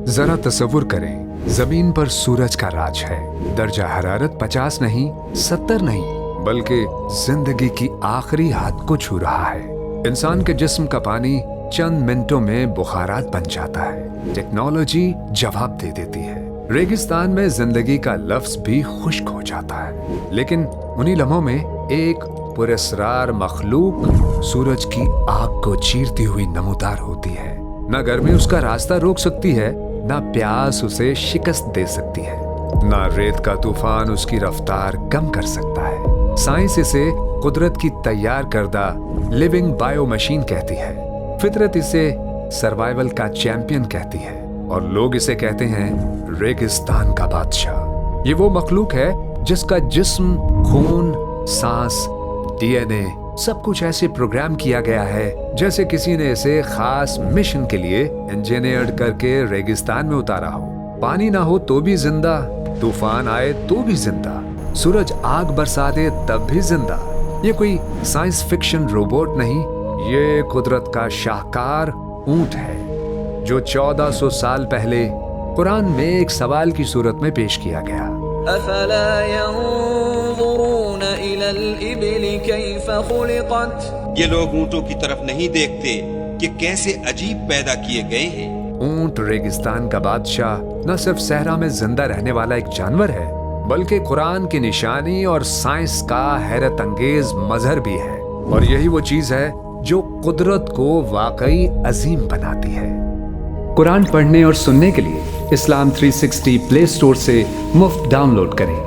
जरा तसव्वुर करें, जमीन पर सूरज का राज है। दर्जा हरारत 50 नहीं, 70 नहीं, बल्कि जिंदगी की आखिरी हद को छू रहा है। इंसान के जिस्म का पानी चंद मिनटों में बुखारात बन जाता है। टेक्नोलॉजी जवाब दे देती है। रेगिस्तान में जिंदगी का लफ्ज भी खुश्क हो जाता है, लेकिन उन्हीं लम्हों में एक पुरस्रार मखलूक सूरज की आग को चीरती हुई नमूदार होती है। न गर्मी उसका रास्ता रोक सकती है, न प्यास उसे शिकस्त दे सकती है, न रेत का तूफान उसकी रफ्तार कम कर सकता है। साइंस इसे कुदरत की तैयार करदा लिविंग बायो मशीन कहती है। फितरत इसे सर्वाइवल का चैंपियन कहती है, और लोग इसे कहते हैं रेगिस्तान का बादशाह। ये वो मखलूक है जिसका जिस्म, खून, सांस, डीएनए सब कुछ ऐसे प्रोग्राम किया गया है जैसे किसी ने इसे खास मिशन के लिए इंजीनियर्ड करके रेगिस्तान में उतारा हो। पानी ना हो तो भी जिंदा, तूफान आए तो भी जिंदा, सूरज आग बरसा दे तब भी जिंदा। ये कोई साइंस फिक्शन रोबोट नहीं, ये कुदरत का शाहकार ऊंट है जो 1400 साल पहले कुरान में एक सवाल की सूरत में पेश किया गया। अफला यंज़ुरून इलल इब्ली कैफ़ खुलिक़त। ये लोग ऊंटों की तरफ नहीं देखते कि कैसे अजीब पैदा किए गए हैं। ऊंट रेगिस्तान का बादशाह न सिर्फ सहरा में जिंदा रहने वाला एक जानवर है, बल्कि कुरान की निशानी और साइंस का हैरत अंगेज मजहर भी है। और यही वो चीज है जो कुदरत को वाकई अजीम बनाती है। कुरान पढ़ने और सुनने के लिए इस्लाम 360 प्ले स्टोर से मुफ्त डाउनलोड करें।